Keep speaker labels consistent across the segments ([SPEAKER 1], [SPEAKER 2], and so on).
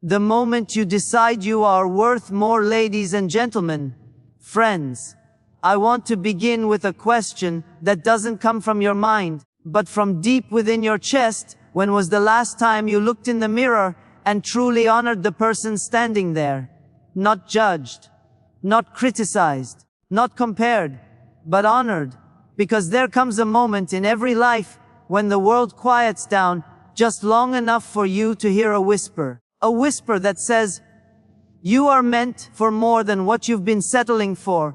[SPEAKER 1] The moment you decide you are worth more, ladies and gentlemen, friends. I want to begin with a question that doesn't come from your mind, but from deep within your chest. When was the last time you looked in the mirror and truly honored the person standing there? Not judged, not criticized, not compared, but honored. Because there comes a moment in every life when the world quiets down just long enough for you to hear a whisper that says, you are meant for more than what you've been settling for.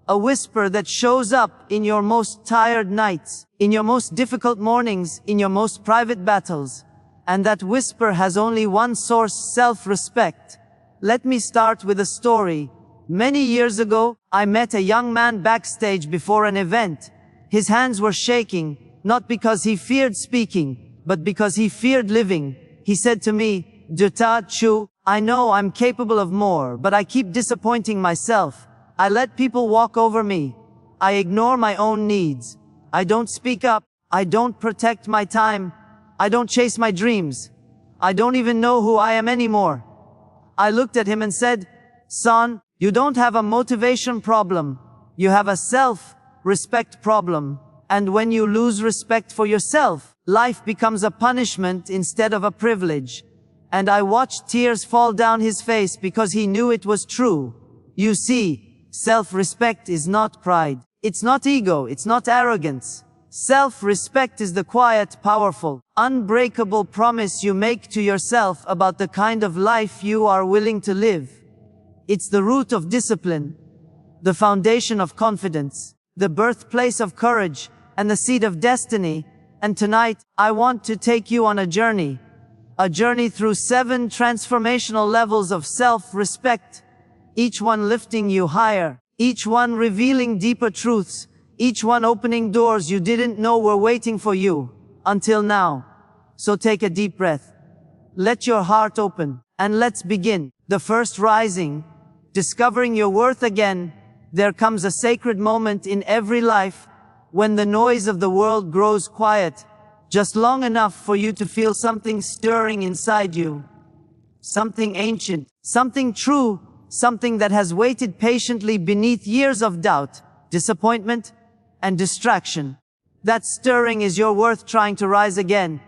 [SPEAKER 1] A whisper that shows up in your most tired nights, in your most difficult mornings, in your most private battles. And that whisper has only one source: self-respect. Let me start with a story. Many years ago, I met a young man backstage before an event. His hands were shaking, not because he feared speaking, but because he feared living. He said to me, "Yongi Cho, I know I'm capable of more, but I keep disappointing myself. I let people walk over me. I ignore my own needs. I don't speak up. I don't protect my time. I don't chase my dreams. I don't even know who I am anymore." I looked at him and said, "Son, you don't have a motivation problem. You have a self-respect problem. And when you lose respect for yourself, life becomes a punishment instead of a privilege." And I watched tears fall down his face because he knew it was true. You see, self-respect is not pride. It's not ego. It's not arrogance. Self-respect is the quiet, powerful, unbreakable promise you make to yourself about the kind of life you are willing to live. It's the root of discipline, the foundation of confidence, the birthplace of courage, and the seed of destiny. And tonight, I want to take you on a journey through 7 transformational levels of self-respect, each one lifting you higher, each one revealing deeper truths, each one opening doors you didn't know were waiting for you until now. So take a deep breath. Let your heart open, and let's begin. The first rising, discovering your worth again. There comes a sacred moment in every life when the noise of the world grows quiet, just long enough for you to feel something stirring inside you. Something ancient, something true, something that has waited patiently beneath years of doubt, disappointment, and distraction. That stirring is your worth trying to rise again.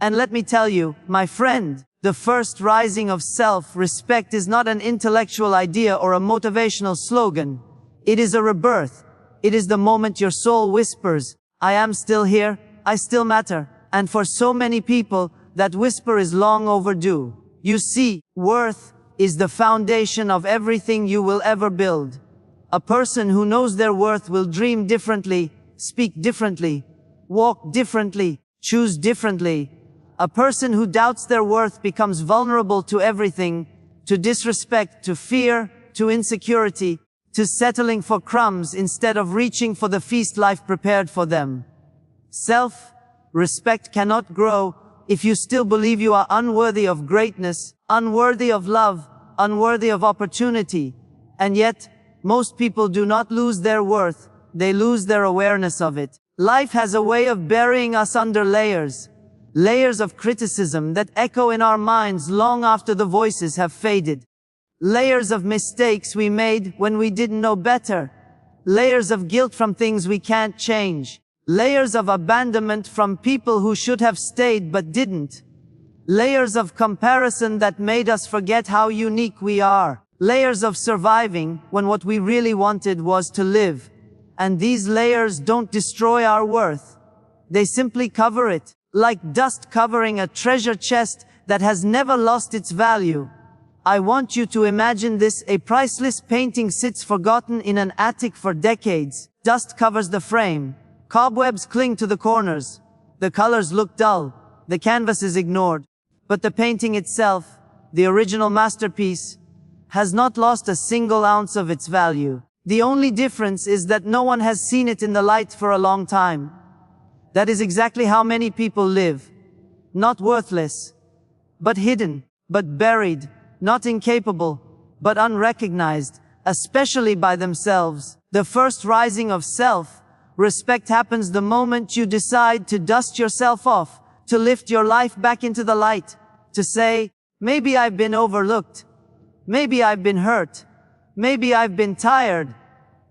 [SPEAKER 1] And let me tell you, my friend, the first rising of self-respect is not an intellectual idea or a motivational slogan. It is a rebirth. It is the moment your soul whispers, "I am still here, I still matter." And for so many people, that whisper is long overdue. You see, worth is the foundation of everything you will ever build. A person who knows their worth will dream differently, speak differently, walk differently, choose differently. A person who doubts their worth becomes vulnerable to everything, to disrespect, to fear, to insecurity, to settling for crumbs instead of reaching for the feast life prepared for them. Self-respect cannot grow if you still believe you are unworthy of greatness, unworthy of love, unworthy of opportunity. And yet, most people do not lose their worth, they lose their awareness of it. Life has a way of burying us under layers of criticism that echo in our minds long after the voices have faded. Layers of mistakes we made when we didn't know better. Layers of guilt from things we can't change. Layers of abandonment from people who should have stayed but didn't. Layers of comparison that made us forget how unique we are. Layers of surviving when what we really wanted was to live. And these layers don't destroy our worth. They simply cover it, like dust covering a treasure chest that has never lost its value. I want you to imagine this: a priceless painting sits forgotten in an attic for decades. Dust covers the frame. Cobwebs cling to the corners. The colors look dull. The canvas is ignored. But the painting itself, the original masterpiece, has not lost a single ounce of its value. The only difference is that no one has seen it in the light for a long time. That is exactly how many people live. Not worthless, but hidden, but buried, not incapable, but unrecognized, especially by themselves. The first rising of self-respect happens the moment you decide to dust yourself off, to lift your life back into the light, to say, Maybe I've been overlooked. Maybe I've been hurt. Maybe I've been tired.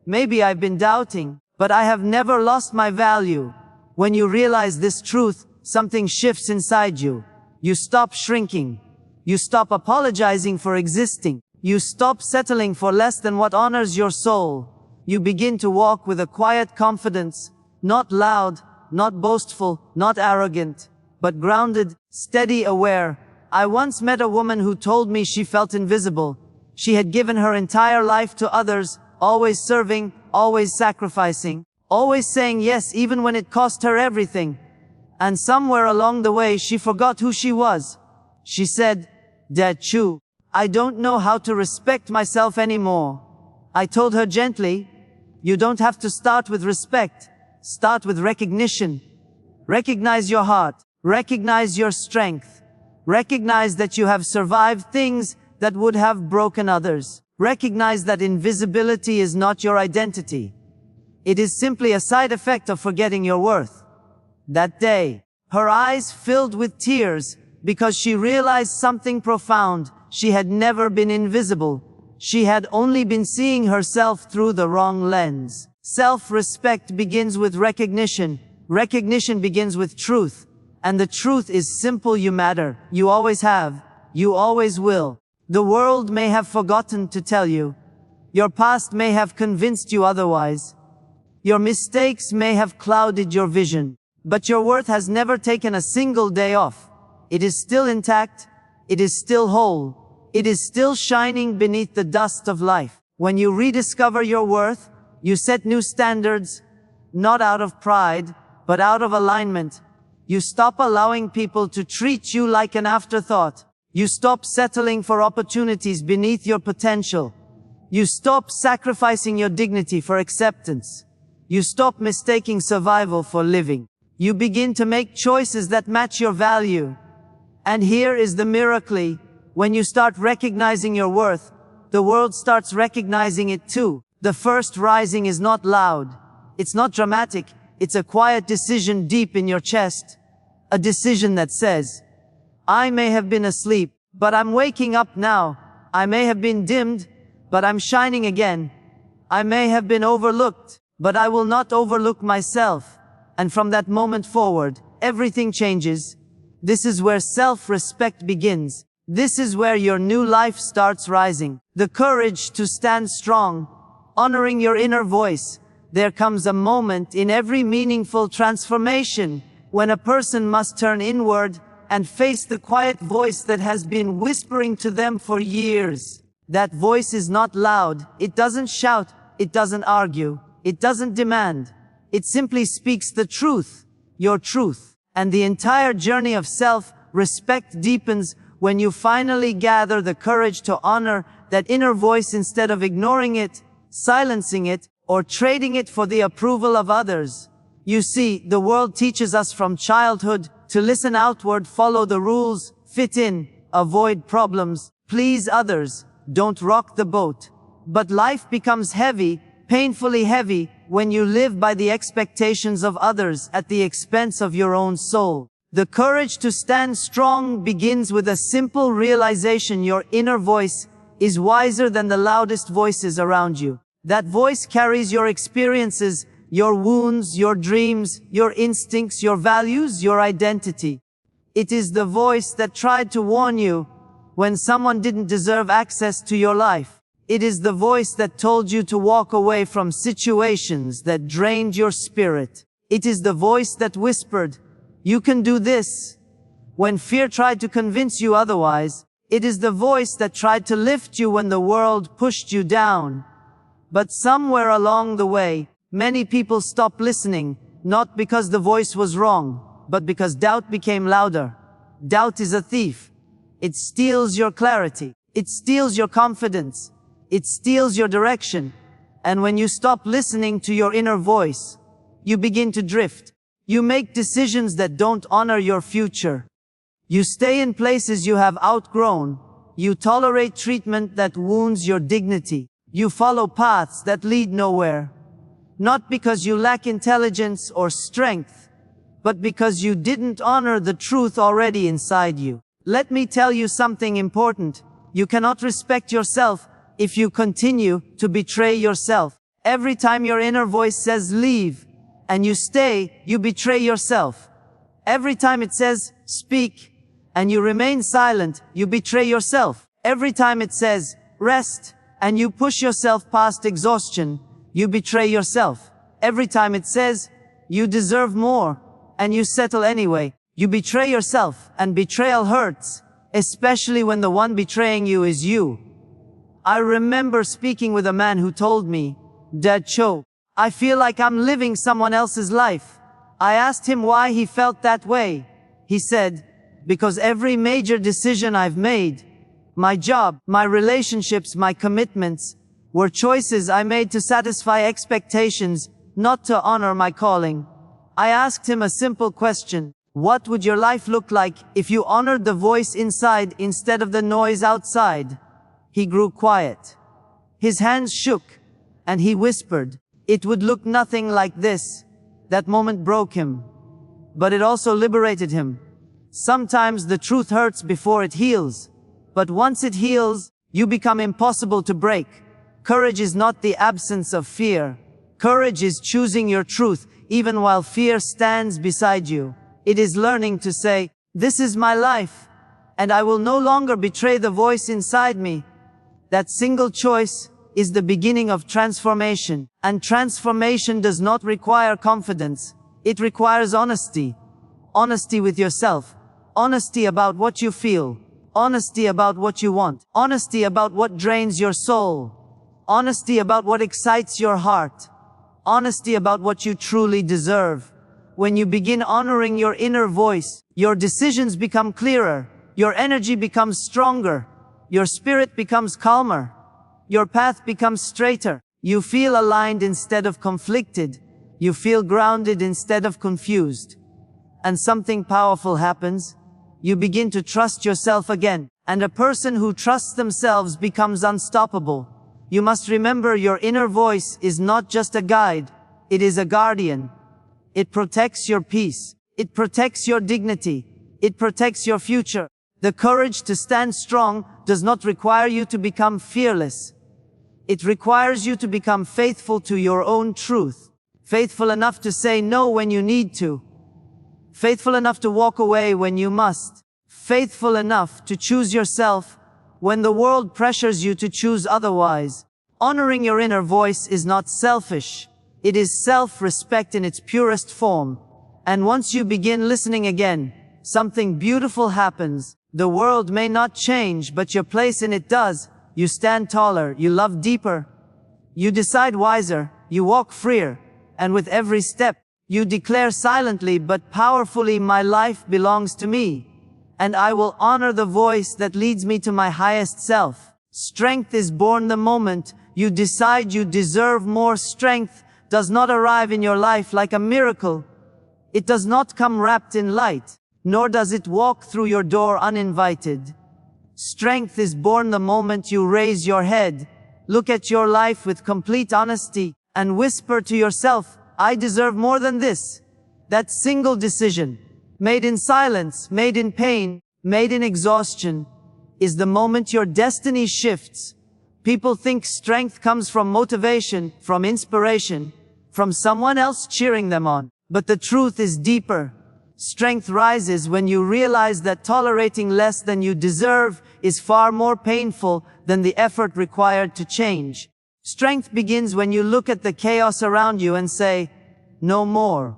[SPEAKER 1] Maybe I've been doubting. But I have never lost my value. When you realize this truth, something shifts inside you. You stop shrinking. You stop apologizing for existing. You stop settling for less than what honors your soul. You begin to walk with a quiet confidence, not loud, not boastful, not arrogant, but grounded, steady, aware. I once met a woman who told me she felt invisible. She had given her entire life to others, always serving, always sacrificing, always saying yes even when it cost her everything. And somewhere along the way she forgot who she was. She said, "Dad Chu, I don't know how to respect myself anymore." I told her gently, "You don't have to start with respect. Start with recognition. Recognize your heart. Recognize your strength. Recognize that you have survived things that would have broken others. Recognize that invisibility is not your identity. It is simply a side effect of forgetting your worth." That day, her eyes filled with tears because she realized something profound. She had never been invisible. She had only been seeing herself through the wrong lens. Self-respect begins with recognition. Recognition begins with truth. And the truth is simple: you matter. You always have. You always will. The world may have forgotten to tell you. Your past may have convinced you otherwise. Your mistakes may have clouded your vision. But your worth has never taken a single day off. It is still intact. It is still whole. It is still shining beneath the dust of life. When you rediscover your worth, you set new standards, not out of pride, but out of alignment. You stop allowing people to treat you like an afterthought. You stop settling for opportunities beneath your potential. You stop sacrificing your dignity for acceptance. You stop mistaking survival for living. You begin to make choices that match your value. And here is the miracle. When you start recognizing your worth, the world starts recognizing it too. The first rising is not loud. It's not dramatic. It's a quiet decision deep in your chest. A decision that says, "I may have been asleep, but I'm waking up now. I may have been dimmed, but I'm shining again. I may have been overlooked, but I will not overlook myself." And from that moment forward, everything changes. This is where self-respect begins. This is where your new life starts rising. The courage to stand strong, honoring your inner voice. There comes a moment in every meaningful transformation when a person must turn inward and face the quiet voice that has been whispering to them for years. That voice is not loud. It doesn't shout. It doesn't argue. It doesn't demand. It simply speaks the truth, your truth. And the entire journey of self-respect deepens when you finally gather the courage to honor that inner voice instead of ignoring it, silencing it, or trading it for the approval of others. You see, the world teaches us from childhood to listen outward, follow the rules, fit in, avoid problems, please others, don't rock the boat. But life becomes heavy, painfully heavy, when you live by the expectations of others at the expense of your own soul. The courage to stand strong begins with a simple realization: your inner voice is wiser than the loudest voices around you. That voice carries your experiences, your wounds, your dreams, your instincts, your values, your identity. It is the voice that tried to warn you when someone didn't deserve access to your life. It is the voice that told you to walk away from situations that drained your spirit. It is the voice that whispered, "You can do this," when fear tried to convince you otherwise. It is the voice that tried to lift you when the world pushed you down. But somewhere along the way, many people stopped listening, not because the voice was wrong, but because doubt became louder. Doubt is a thief. It steals your clarity. It steals your confidence. It steals your direction. And when you stop listening to your inner voice, you begin to drift. You make decisions that don't honor your future. You stay in places you have outgrown. You tolerate treatment that wounds your dignity. You follow paths that lead nowhere. Not because you lack intelligence or strength, but because you didn't honor the truth already inside you. Let me tell you something important. You cannot respect yourself if you continue to betray yourself. Every time your inner voice says leave, and you stay, you betray yourself. Every time it says speak, and you remain silent, you betray yourself. Every time it says rest, and you push yourself past exhaustion, you betray yourself. Every time it says you deserve more, and you settle anyway, you betray yourself, and betrayal hurts, especially when the one betraying you is you. I remember speaking with a man who told me, Yongi Cho, I feel like I'm living someone else's life. I asked him why he felt that way. He said, because every major decision I've made, my job, my relationships, my commitments, were choices I made to satisfy expectations, not to honor my calling. I asked him a simple question. What would your life look like if you honored the voice inside instead of the noise outside? He grew quiet. His hands shook, and he whispered, it would look nothing like this. That moment broke him. But it also liberated him. Sometimes the truth hurts before it heals. But once it heals, you become impossible to break. Courage is not the absence of fear. Courage is choosing your truth, even while fear stands beside you. It is learning to say, this is my life, and I will no longer betray the voice inside me. That single choice is the beginning of transformation. And transformation does not require confidence. It requires honesty. Honesty with yourself. Honesty about what you feel. Honesty about what you want. Honesty about what drains your soul. Honesty about what excites your heart. Honesty about what you truly deserve. When you begin honoring your inner voice, your decisions become clearer, your energy becomes stronger, your spirit becomes calmer, your path becomes straighter. You feel aligned instead of conflicted. You feel grounded instead of confused. And something powerful happens. You begin to trust yourself again. And a person who trusts themselves becomes unstoppable. You must remember your inner voice is not just a guide. It is a guardian. It protects your peace. It protects your dignity. It protects your future. The courage to stand strong does not require you to become fearless. It requires you to become faithful to your own truth. Faithful enough to say no when you need to. Faithful enough to walk away when you must. Faithful enough to choose yourself when the world pressures you to choose otherwise. Honoring your inner voice is not selfish. It is self-respect in its purest form. And once you begin listening again, something beautiful happens. The world may not change, but your place in it does. You stand taller, you love deeper, you decide wiser, you walk freer, and with every step, you declare silently but powerfully, my life belongs to me, and I will honor the voice that leads me to my highest self. Strength is born the moment you decide you deserve more. Strength does not arrive in your life like a miracle. It does not come wrapped in light, nor does it walk through your door uninvited. Strength is born the moment you raise your head, look at your life with complete honesty, and whisper to yourself, I deserve more than this. That single decision, made in silence, made in pain, made in exhaustion, is the moment your destiny shifts. People think strength comes from motivation, from inspiration, from someone else cheering them on. But the truth is deeper. Strength rises when you realize that tolerating less than you deserve is far more painful than the effort required to change. Strength begins when you look at the chaos around you and say, no more.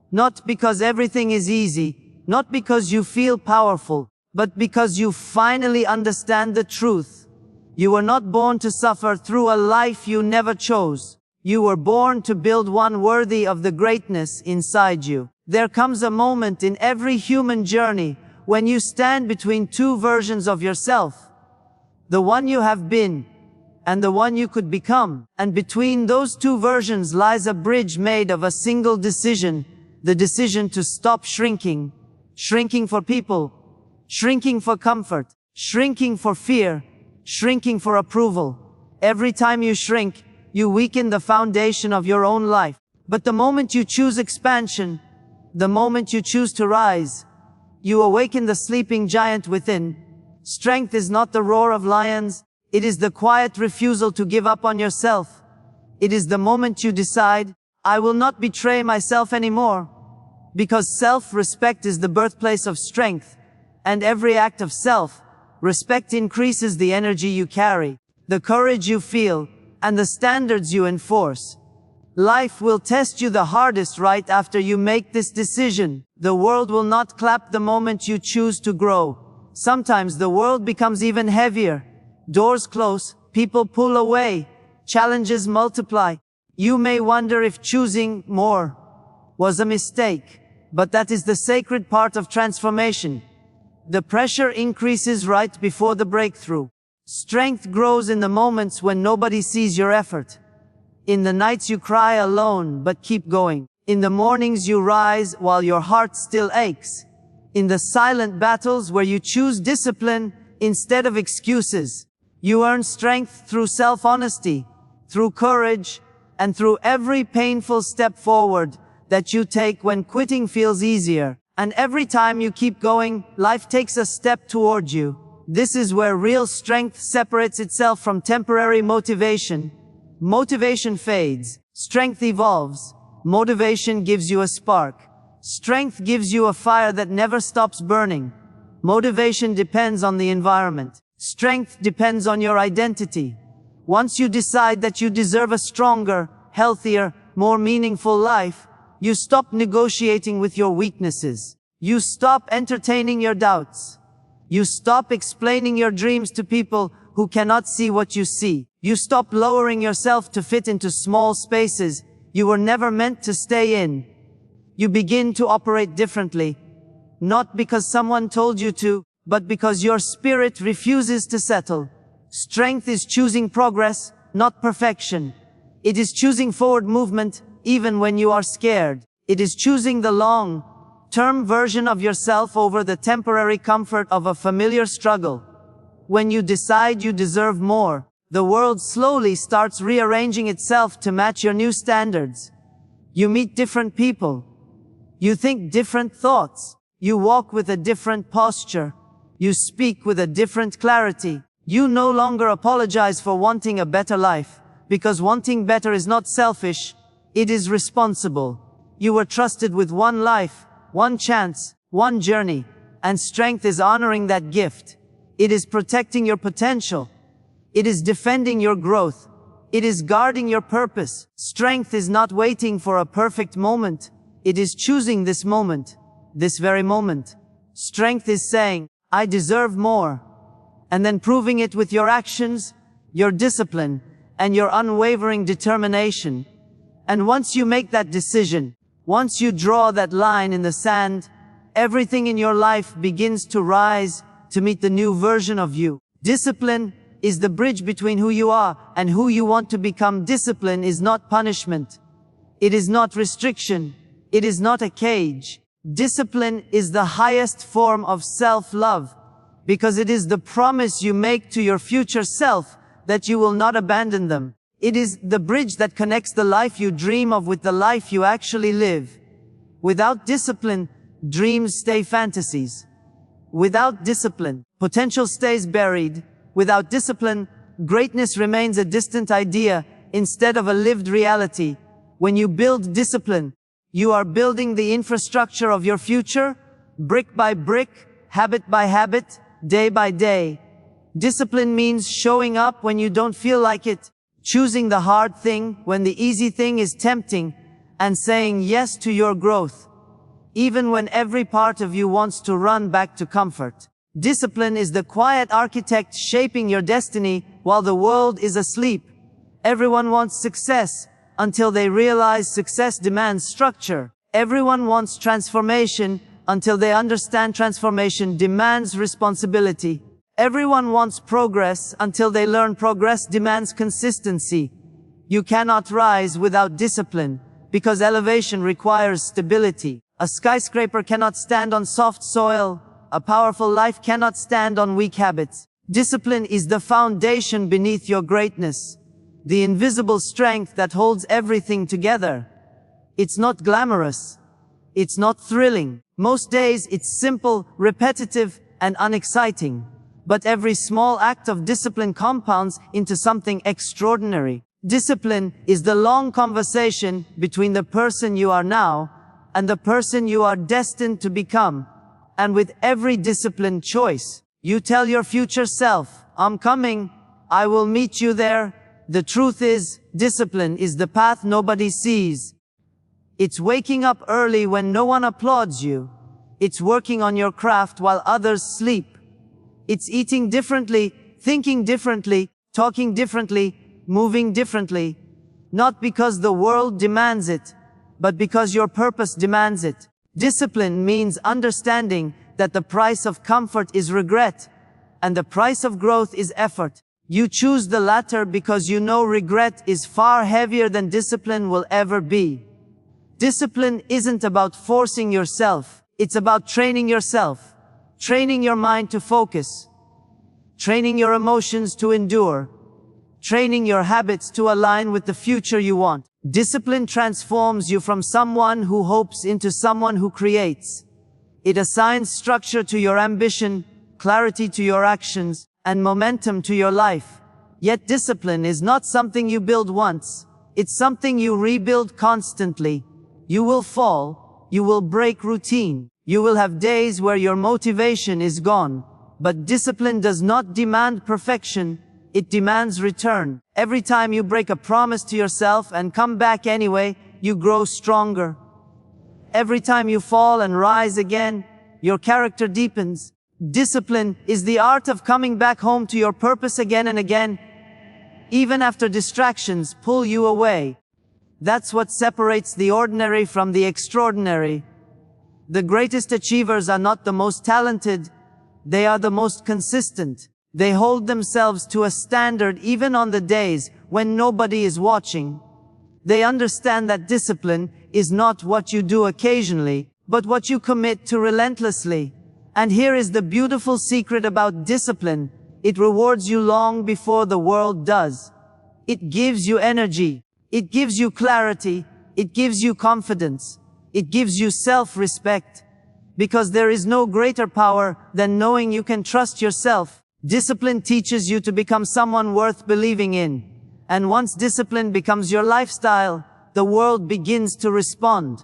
[SPEAKER 1] Not because everything is easy, not because you feel powerful, but because you finally understand the truth. You were not born to suffer through a life you never chose. You were born to build one worthy of the greatness inside you. There comes a moment in every human journey when you stand between two versions of yourself. The one you have been, and the one you could become. And between those two versions lies a bridge made of a single decision. The decision to stop shrinking. Shrinking for people. Shrinking for comfort. Shrinking for fear. Shrinking for approval. Every time you shrink, you weaken the foundation of your own life. But the moment you choose expansion, the moment you choose to rise, You awaken the sleeping giant within. Strength is not the roar of lions. It is the quiet refusal to give up on yourself. It is the moment you decide, I will not betray myself anymore. Because self-respect is the birthplace of strength, and every act of self-respect increases the energy you carry, the courage you feel, and the standards you enforce. Life will test you the hardest right after you make this decision. The world will not clap the moment you choose to grow. Sometimes the world becomes even heavier. Doors close, people pull away, challenges multiply. You may wonder if choosing more was a mistake, but that is the sacred part of transformation. The pressure increases right before the breakthrough. Strength grows in the moments when nobody sees your effort. In the nights you cry alone but keep going. In the mornings you rise while your heart still aches. In the silent battles where you choose discipline instead of excuses. You earn strength through self-honesty, through courage, and through every painful step forward that you take when quitting feels easier. And every time you keep going, life takes a step toward you. This is where real strength separates itself from temporary motivation. Motivation fades. Strength evolves. Motivation gives you a spark. Strength gives you a fire that never stops burning. Motivation depends on the environment. Strength depends on your identity. Once you decide that you deserve a stronger, healthier, more meaningful life, you stop negotiating with your weaknesses. You stop entertaining your doubts. You stop explaining your dreams to people who cannot see what you see. You stop lowering yourself to fit into small spaces you were never meant to stay in. You begin to operate differently, not because someone told you to, but because your spirit refuses to settle. Strength is choosing progress, not perfection. It is choosing forward movement, even when you are scared. It is choosing the long-term version of yourself over the temporary comfort of a familiar struggle. When you decide you deserve more, the world slowly starts rearranging itself to match your new standards. You meet different people. You think different thoughts. You walk with a different posture. You speak with a different clarity. You no longer apologize for wanting a better life, because wanting better is not selfish, it is responsible. You were trusted with one life, one chance, one journey, and strength is honoring that gift. It is protecting your potential. It is defending your growth. It is guarding your purpose. Strength is not waiting for a perfect moment. It is choosing this moment, this very moment. Strength is saying, I deserve more. And then proving it with your actions, your discipline, and your unwavering determination. And once you make that decision, once you draw that line in the sand, everything in your life begins to rise to meet the new version of you. Discipline is the bridge between who you are and who you want to become. Discipline is not punishment. It is not restriction. It is not a cage. Discipline is the highest form of self-love, because it is the promise you make to your future self that you will not abandon them. It is the bridge that connects the life you dream of with the life you actually live. Without discipline, dreams stay fantasies. Without discipline, potential stays buried. Without discipline, greatness remains a distant idea instead of a lived reality. When you build discipline, you are building the infrastructure of your future, brick by brick, habit by habit, day by day. Discipline means showing up when you don't feel like it, choosing the hard thing when the easy thing is tempting, and saying yes to your growth, even when every part of you wants to run back to comfort. Discipline is the quiet architect shaping your destiny while the world is asleep. Everyone wants success until they realize success demands structure. Everyone wants transformation until they understand transformation demands responsibility. Everyone wants progress until they learn progress demands consistency. You cannot rise without discipline, because elevation requires stability. A skyscraper cannot stand on soft soil. A powerful life cannot stand on weak habits. Discipline is the foundation beneath your greatness, the invisible strength that holds everything together. It's not glamorous. It's not thrilling. Most days it's simple, repetitive, and unexciting. But every small act of discipline compounds into something extraordinary. Discipline is the long conversation between the person you are now and the person you are destined to become. And with every disciplined choice, you tell your future self, I'm coming, I will meet you there. The truth is, discipline is the path nobody sees. It's waking up early when no one applauds you. It's working on your craft while others sleep. It's eating differently, thinking differently, talking differently, moving differently. Not because the world demands it, but because your purpose demands it. Discipline means understanding that the price of comfort is regret, and the price of growth is effort. You choose the latter because you know regret is far heavier than discipline will ever be. Discipline isn't about forcing yourself. It's about training yourself. Training your mind to focus. Training your emotions to endure. Training your habits to align with the future you want. Discipline transforms you from someone who hopes into someone who creates. It assigns structure to your ambition, clarity to your actions, and momentum to your life. Yet discipline is not something you build once. It's something you rebuild constantly. You will fall. You will break routine. You will have days where your motivation is gone. But discipline does not demand perfection. It demands return. Every time you break a promise to yourself and come back anyway, you grow stronger. Every time you fall and rise again, your character deepens. Discipline is the art of coming back home to your purpose again and again, even after distractions pull you away. That's what separates the ordinary from the extraordinary. The greatest achievers are not the most talented, they are the most consistent. They hold themselves to a standard even on the days when nobody is watching. They understand that discipline is not what you do occasionally, but what you commit to relentlessly. And here is the beautiful secret about discipline. It rewards you long before the world does. It gives you energy. It gives you clarity. It gives you confidence. It gives you self-respect. Because there is no greater power than knowing you can trust yourself. Discipline teaches you to become someone worth believing in. And once discipline becomes your lifestyle, the world begins to respond.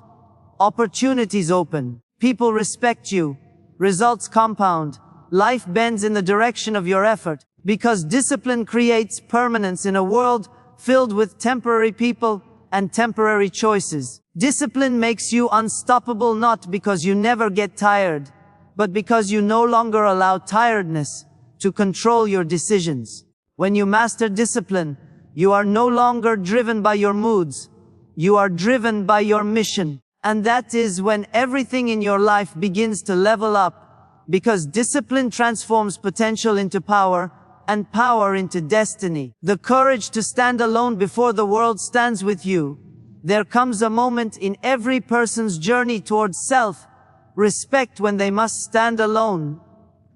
[SPEAKER 1] Opportunities open. People respect you. Results compound. Life bends in the direction of your effort. Because discipline creates permanence in a world filled with temporary people and temporary choices. Discipline makes you unstoppable not because you never get tired, but because you no longer allow tiredness to control your decisions. When you master discipline, you are no longer driven by your moods. You are driven by your mission. And that is when everything in your life begins to level up, because discipline transforms potential into power, and power into destiny. The courage to stand alone before the world stands with you. There comes a moment in every person's journey towards self-respect when they must stand alone.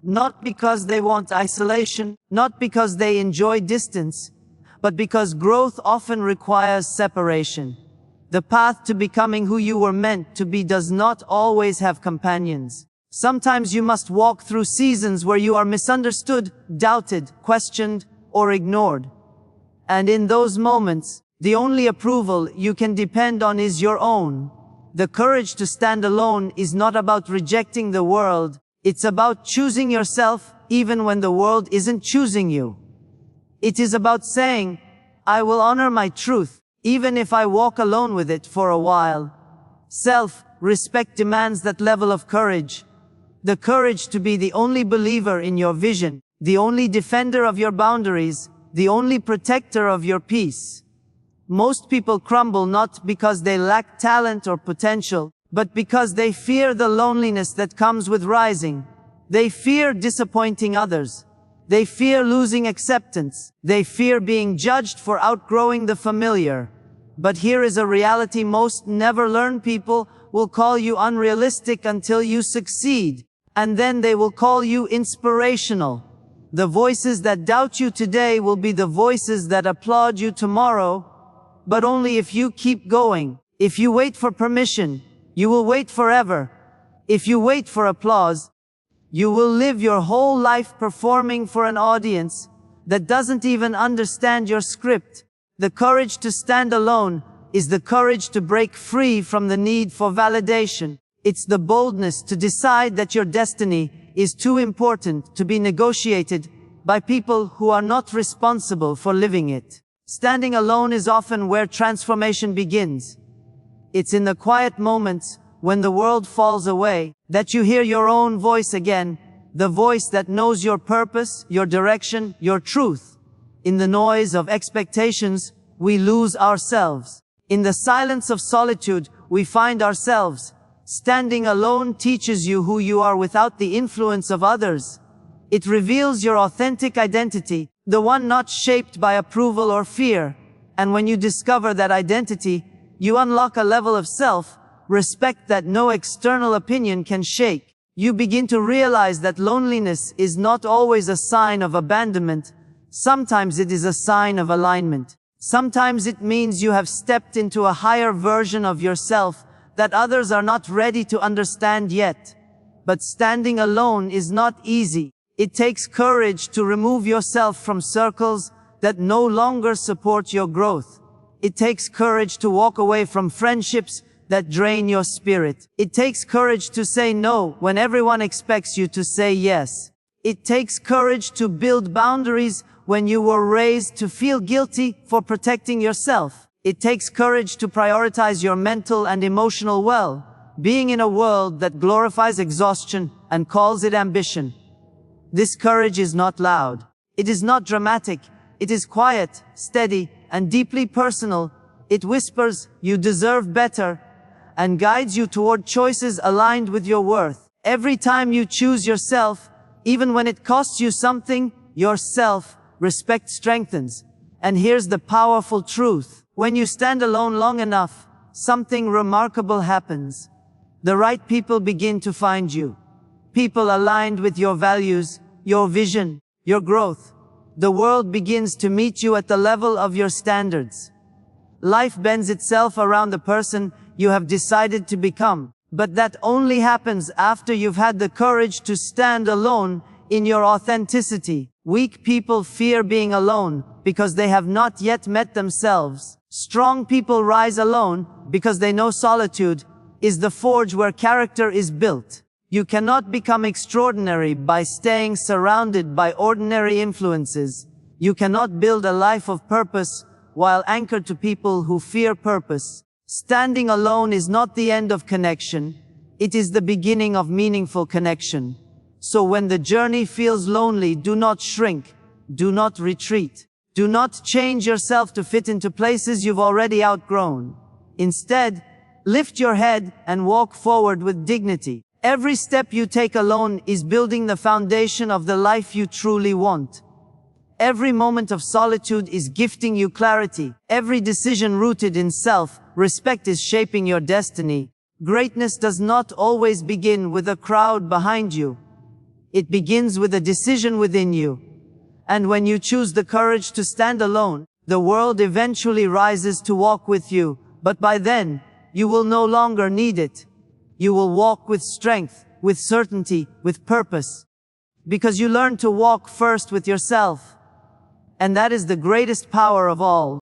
[SPEAKER 1] Not because they want isolation, not because they enjoy distance, but because growth often requires separation. The path to becoming who you were meant to be does not always have companions. Sometimes you must walk through seasons where you are misunderstood, doubted, questioned, or ignored. And in those moments, the only approval you can depend on is your own. The courage to stand alone is not about rejecting the world. It's about choosing yourself even when the world isn't choosing you. It is about saying, I will honor my truth, even if I walk alone with it for a while. Self-respect demands that level of courage. The courage to be the only believer in your vision, the only defender of your boundaries, the only protector of your peace. Most people crumble not because they lack talent or potential, but because they fear the loneliness that comes with rising. They fear disappointing others. They fear losing acceptance. They fear being judged for outgrowing the familiar. But here is a reality most never learn. People will call you unrealistic until you succeed. And then they will call you inspirational. The voices that doubt you today will be the voices that applaud you tomorrow, but only if you keep going. If you wait for permission, You will wait forever. If you wait for applause, you will live your whole life performing for an audience that doesn't even understand your script. The courage to stand alone is the courage to break free from the need for validation. It's the boldness to decide that your destiny is too important to be negotiated by people who are not responsible for living it. Standing alone is often where transformation begins. It's in the quiet moments when the world falls away that you hear your own voice again, the voice that knows your purpose, your direction, your truth. In the noise of expectations, we lose ourselves. In the silence of solitude, we find ourselves. Standing alone teaches you who you are without the influence of others. It reveals your authentic identity, the one not shaped by approval or fear. And when you discover that identity, you unlock a level of self-respect that no external opinion can shake. You begin to realize that loneliness is not always a sign of abandonment. Sometimes it is a sign of alignment. Sometimes it means you have stepped into a higher version of yourself that others are not ready to understand yet. But standing alone is not easy. It takes courage to remove yourself from circles that no longer support your growth. It takes courage to walk away from friendships that drain your spirit. It takes courage to say no when everyone expects you to say yes. It takes courage to build boundaries when you were raised to feel guilty for protecting yourself. It takes courage to prioritize your mental and emotional well-being in a world that glorifies exhaustion and calls it ambition. This courage is not loud. It is not dramatic. It is quiet, steady, and deeply personal. It whispers, "You deserve better," and guides you toward choices aligned with your worth. Every time you choose yourself, even when it costs you something, your self-respect strengthens. And here's the powerful truth. When you stand alone long enough, something remarkable happens. The right people begin to find you. People aligned with your values, your vision, your growth. The world begins to meet you at the level of your standards. Life bends itself around the person you have decided to become. But that only happens after you've had the courage to stand alone in your authenticity. Weak people fear being alone because they have not yet met themselves. Strong people rise alone because they know solitude is the forge where character is built. You cannot become extraordinary by staying surrounded by ordinary influences. You cannot build a life of purpose while anchored to people who fear purpose. Standing alone is not the end of connection. It is the beginning of meaningful connection. So when the journey feels lonely, do not shrink. Do not retreat. Do not change yourself to fit into places you've already outgrown. Instead, lift your head and walk forward with dignity. Every step you take alone is building the foundation of the life you truly want. Every moment of solitude is gifting you clarity. Every decision rooted in self-respect is shaping your destiny. Greatness does not always begin with a crowd behind you. It begins with a decision within you. And when you choose the courage to stand alone, the world eventually rises to walk with you. But by then, you will no longer need it. You will walk with strength, with certainty, with purpose. Because you learn to walk first with yourself. And that is the greatest power of all.